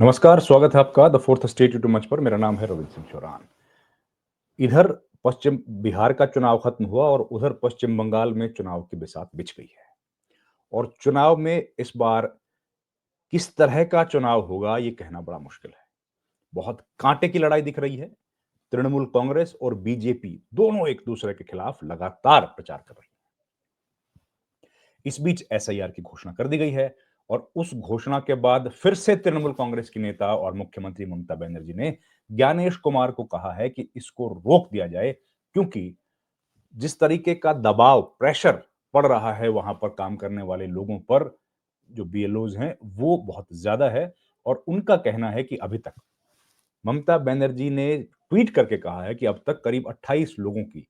नमस्कार, स्वागत है आपका द फोर्थ स्टेट यूट्यूब मंच पर। मेरा नाम है रविंद्र सिंह चौहान। इधर पश्चिम बिहार का चुनाव खत्म हुआ और उधर पश्चिम बंगाल में चुनाव की बिसात बिछ गई है। और चुनाव में इस बार किस तरह का चुनाव होगा ये कहना बड़ा मुश्किल है। बहुत कांटे की लड़ाई दिख रही है। तृणमूल कांग्रेस और बीजेपी दोनों एक दूसरे के खिलाफ लगातार प्रचार कर रही है। इस बीच एसआईआर की घोषणा कर दी गई है और उस घोषणा के बाद फिर से तृणमूल कांग्रेस की नेता और मुख्यमंत्री ममता बनर्जी ने ज्ञानेश कुमार को कहा है कि इसको रोक दिया जाए, क्योंकि जिस तरीके का दबाव प्रेशर पड़ रहा है वहां पर काम करने वाले लोगों पर, जो बीएलओज हैं, वो बहुत ज्यादा है। और उनका कहना है कि अभी तक ममता बनर्जी ने ट्वीट करके कहा है कि अब तक करीब 28 लोगों की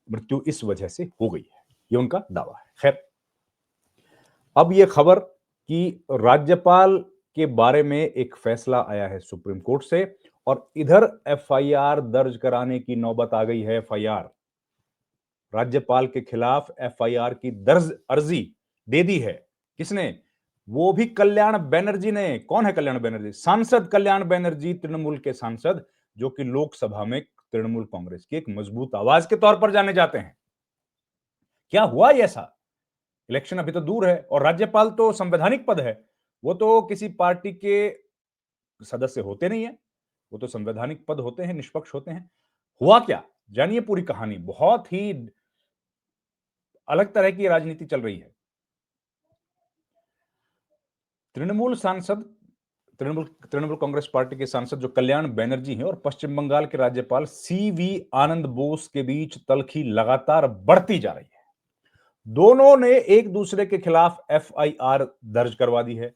मृत्यु इस वजह से हो गई है। ये उनका दावा है। खैर, अब ये खबर कि राज्यपाल के बारे में एक फैसला आया है सुप्रीम कोर्ट से और इधर एफआईआर दर्ज कराने की नौबत आ गई है। एफआईआर राज्यपाल के खिलाफ एफआईआर की दर्ज अर्जी दे दी है। किसने? वो भी कल्याण बनर्जी ने। कौन है कल्याण बनर्जी? सांसद कल्याण बनर्जी, तृणमूल के सांसद, जो कि लोकसभा में तृणमूल कांग्रेस की एक मजबूत आवाज के तौर पर जाने जाते हैं। क्या हुआ ये ऐसा? इलेक्शन अभी तो दूर है और राज्यपाल तो संवैधानिक पद है। वो तो किसी पार्टी के सदस्य होते नहीं है। वो तो संवैधानिक पद होते हैं, निष्पक्ष होते हैं। हुआ क्या? जानिए पूरी कहानी। बहुत ही अलग तरह की राजनीति चल रही है। तृणमूल सांसद, तृणमूल तृणमूल कांग्रेस पार्टी के सांसद जो कल्याण बनर्जी हैं और पश्चिम बंगाल के राज्यपाल सीवी आनंद बोस के बीच तल्खी लगातार बढ़ती जा रही है। दोनों ने एक दूसरे के खिलाफ एफआईआर दर्ज करवा दी है।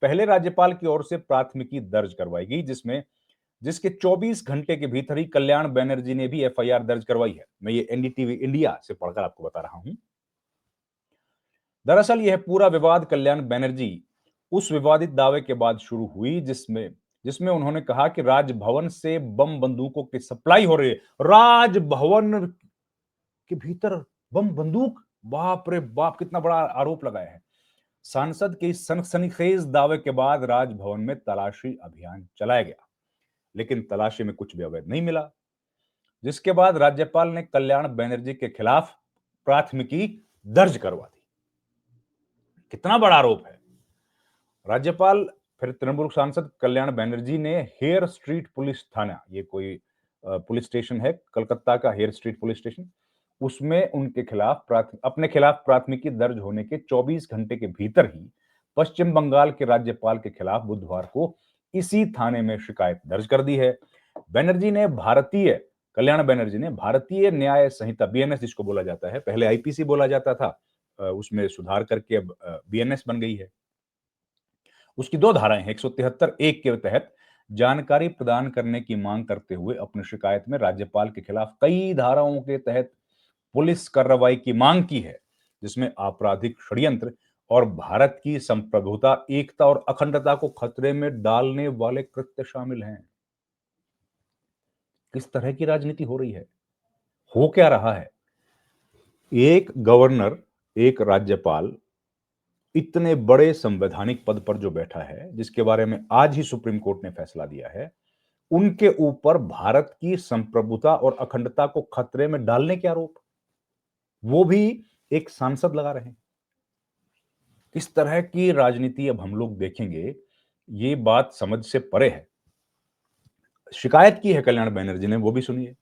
पहले राज्यपाल की ओर से प्राथमिकी दर्ज करवाई गई, जिसके 24 घंटे के भीतर ही कल्याण बनर्जी ने भी एफआईआर दर्ज करवाई है। मैं ये एनडीटीवी इंडिया से पढ़कर आपको बता रहा हूं। दरअसल यह पूरा विवाद कल्याण बनर्जी उस विवादित दावे के बाद शुरू हुई जिसमें जिसमें उन्होंने कहा कि राजभवन से बम बंदूकों की सप्लाई हो रही है। राजभवन के भीतर बम बंदूक! बाप रे बाप, कितना बड़ा आरोप लगाया है। सांसद के इस सनसनीखेज दावे के बाद राजभवन में तलाशी अभियान चलाया गया, लेकिन तलाशी में कुछ भी अवैध नहीं मिला, जिसके बाद राज्यपाल ने कल्याण बनर्जी के खिलाफ प्राथमिकी दर्ज करवा दी। कितना बड़ा आरोप है। राज्यपाल, फिर तृणमूल सांसद कल्याण बनर्जी ने हेयर स्ट्रीट पुलिस थाना, ये कोई पुलिस स्टेशन है कलकत्ता का, हेयर स्ट्रीट पुलिस स्टेशन, उसमें उनके खिलाफ अपने खिलाफ प्राथमिकी दर्ज होने के 24 घंटे के भीतर ही पश्चिम बंगाल के राज्यपाल के खिलाफ बुधवार को इसी थाने में शिकायत दर्ज कर दी है। बनर्जी ने भारतीय कल्याण बनर्जी ने भारतीय न्याय संहिता, बीएनएस जिसको बोला जाता है, पहले आईपीसी बोला जाता था, उसमें सुधार करके अब बीएनएस बन गई है। उसकी दो धाराएं हैं। 173(1) के तहत जानकारी प्रदान करने की मांग करते हुए अपनी शिकायत में राज्यपाल के खिलाफ कई धाराओं के तहत पुलिस कार्रवाई की मांग की है, जिसमें आपराधिक षड्यंत्र और भारत की संप्रभुता, एकता और अखंडता को खतरे में डालने वाले कृत्य शामिल हैं। किस तरह की राजनीति हो रही है? हो क्या रहा है? एक गवर्नर, एक राज्यपाल इतने बड़े संवैधानिक पद पर जो बैठा है, जिसके बारे में आज ही सुप्रीम कोर्ट ने फैसला दिया है, उनके ऊपर भारत की संप्रभुता और अखंडता को खतरे में डालने के आरोप, वो भी एक सांसद लगा रहे हैं। किस तरह की राजनीति अब हम लोग देखेंगे, ये बात समझ से परे है। शिकायत की है कल्याण बनर्जी ने, वो भी सुनिए।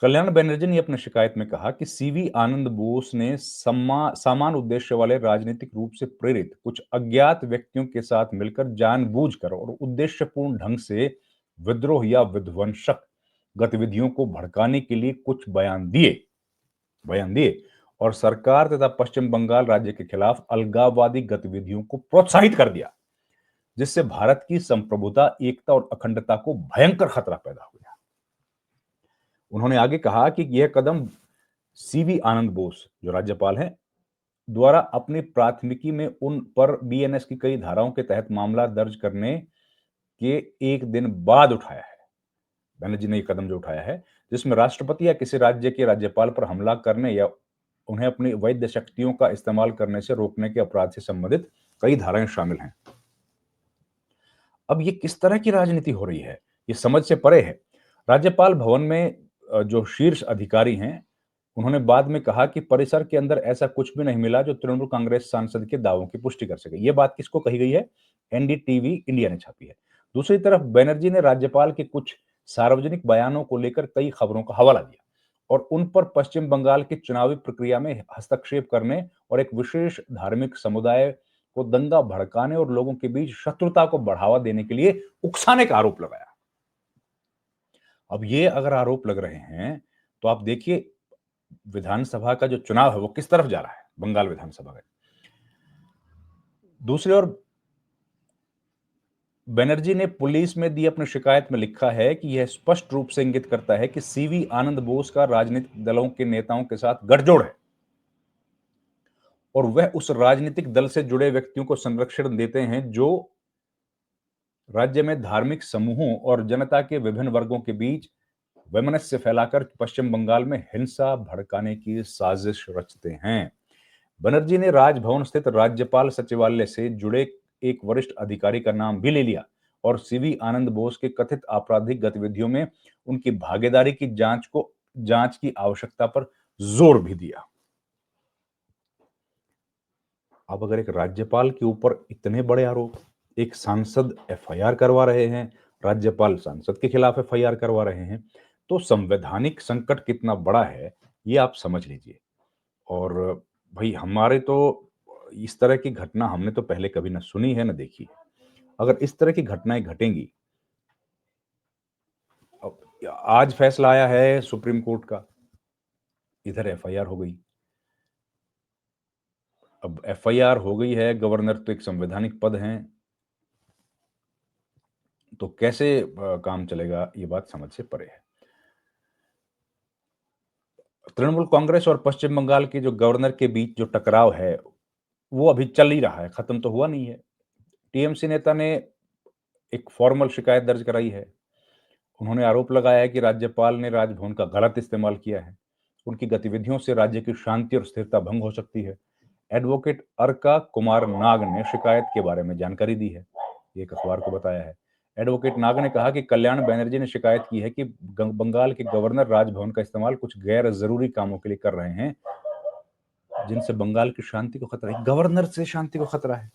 कल्याण बनर्जी ने अपनी शिकायत में कहा कि सीवी आनंद बोस ने समान उद्देश्य वाले राजनीतिक रूप से प्रेरित कुछ अज्ञात व्यक्तियों के साथ मिलकर जानबूझकर और उद्देश्यपूर्ण ढंग से विद्रोह या विध्वंसक गतिविधियों को भड़काने के लिए कुछ बयान दिए और सरकार तथा पश्चिम बंगाल राज्य के खिलाफ अलगाववादी गतिविधियों को प्रोत्साहित कर दिया, जिससे भारत की संप्रभुता, एकता और अखंडता को भयंकर खतरा पैदा हो गया। उन्होंने आगे कहा कि यह कदम सीवी आनंद बोस, जो राज्यपाल हैं, द्वारा अपनी प्राथमिकी में उन पर बीएनएस की कई धाराओं के तहत मामला दर्ज करने के एक दिन बाद उठाया है। बनर्जी ने यह कदम जो उठाया है, जिसमें राष्ट्रपति या किसी राज्य के राज्यपाल पर हमला करने या उन्हें अपनी वैध शक्तियों का इस्तेमाल करने से रोकने के अपराध से संबंधित कई धाराएं शामिल हैं। अब ये किस तरह की राजनीति हो रही है, ये समझ से परे है। राज्यपाल भवन में जो शीर्ष अधिकारी हैं, उन्होंने बाद में कहा कि परिसर के अंदर ऐसा कुछ भी नहीं मिला जो तृणमूल कांग्रेस सांसद के दावों की पुष्टि कर सके। ये बात किसको कही गई है? एनडीटीवी इंडिया ने छापी है। दूसरी तरफ बनर्जी ने राज्यपाल के कुछ सार्वजनिक बयानों को लेकर कई खबरों का हवाला दिया और उन पर पश्चिम बंगाल की चुनावी प्रक्रिया में हस्तक्षेप करने और एक विशेष धार्मिक समुदाय को दंगा भड़काने और लोगों के बीच शत्रुता को बढ़ावा देने के लिए उकसाने का आरोप लगाया। अब ये अगर आरोप लग रहे हैं, तो आप देखिए विधानसभा का जो चुनाव है वो किस तरफ जा रहा है, बंगाल विधानसभा का। दूसरी ओर बनर्जी ने पुलिस में दी अपनी शिकायत में लिखा है कि यह स्पष्ट रूप से इंगित करता है कि सीवी आनंद बोस का राजनीतिक दलों के नेताओं के साथ गठजोड़ है और वह उस राजनीतिक दल से जुड़े व्यक्तियों को संरक्षण देते हैं जो राज्य में धार्मिक समूहों और जनता के विभिन्न वर्गों के बीच वैमनस्य फैलाकर पश्चिम बंगाल में हिंसा भड़काने की साजिश रचते हैं। बनर्जी ने राजभवन स्थित राज्यपाल सचिवालय से जुड़े एक वरिष्ठ अधिकारी का नाम भी ले लिया और सीवी आनंद बोस के कथित आपराधिक गतिविधियों में उनकी भागीदारी की जांच की आवश्यकता पर जोर भी दिया। अब अगर एक राज्यपाल के ऊपर इतने बड़े आरोप, एक सांसद एफआईआर करवा रहे हैं, राज्यपाल सांसद के खिलाफ एफआईआर करवा रहे हैं, तो संवैधानिक संकट कितना बड़ा है, ये आप समझ लीजिए। और भाई हमारे तो इस तरह की घटना हमने तो पहले कभी ना सुनी है ना देखी है। अगर इस तरह की घटनाएं घटेंगी, अब आज फैसला आया है सुप्रीम कोर्ट का, इधर एफआईआर हो गई। अब एफआईआर हो गई है, गवर्नर तो एक संवैधानिक पद हैं, तो कैसे काम चलेगा, ये बात समझ से परे है। तृणमूल कांग्रेस और पश्चिम बंगाल के जो गवर्नर के बीच जो टकराव है, वो अभी चल ही रहा है, खत्म तो हुआ नहीं है। टीएमसी नेता ने एक फॉर्मल शिकायत दर्ज कराई है। उन्होंने आरोप लगाया है कि राज्यपाल ने राजभवन का गलत इस्तेमाल किया है। उनकी गतिविधियों से राज्य की शांति और स्थिरता भंग हो सकती है। एडवोकेट अर्का कुमार नाग ने शिकायत के बारे में जानकारी दी है। ये एक अखबार को बताया है। एडवोकेट नाग ने कहा कि कल्याण बनर्जी ने शिकायत की है कि बंगाल के गवर्नर राजभवन का इस्तेमाल कुछ गैर जरूरी कामों के लिए कर रहे हैं, जिनसे बंगाल की शांति को खतरा है। गवर्नर से शांति को खतरा है।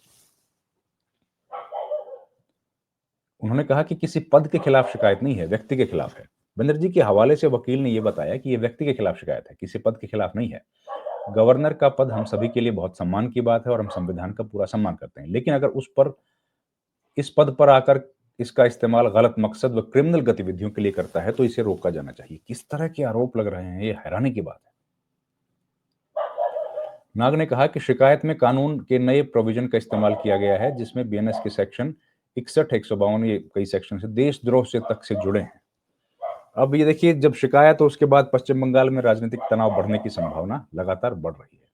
उन्होंने कहा कि किसी पद के खिलाफ शिकायत नहीं है, व्यक्ति के खिलाफ है। बनर्जी के हवाले से वकील ने यह बताया कि यह व्यक्ति के खिलाफ शिकायत है, किसी पद के खिलाफ नहीं है। गवर्नर का पद हम सभी के लिए बहुत सम्मान की बात है और हम संविधान का पूरा सम्मान करते हैं, लेकिन अगर इस पद पर आकर इसका इस्तेमाल गलत मकसद व क्रिमिनल गतिविधियों के लिए करता है तो इसे रोका जाना चाहिए। किस तरह के आरोप लग रहे हैं, ये हैरानी की बात है। नाग ने कहा कि शिकायत में कानून के नए प्रोविजन का इस्तेमाल किया गया है, जिसमें बीएनएस के सेक्शन 61, 152, ये कई सेक्शन से देशद्रोह से तक से जुड़े हैं। अब ये देखिए, जब शिकायत हो उसके बाद पश्चिम बंगाल में राजनीतिक तनाव बढ़ने की संभावना लगातार बढ़ रही है।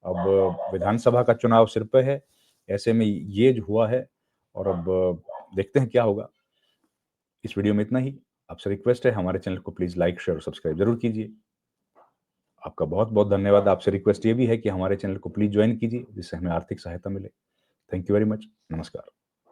अब विधानसभा का चुनाव सिर पे है, ऐसे में ये जो हुआ है, और अब देखते हैं क्या होगा। इस वीडियो में इतना ही। आपसे रिक्वेस्ट है, हमारे चैनल को प्लीज लाइक, शेयर और सब्सक्राइब जरूर कीजिए। आपका बहुत बहुत धन्यवाद। आपसे रिक्वेस्ट ये भी है कि हमारे चैनल को प्लीज ज्वाइन कीजिए, जिससे हमें आर्थिक सहायता मिले। Thank you very much. नमस्कार।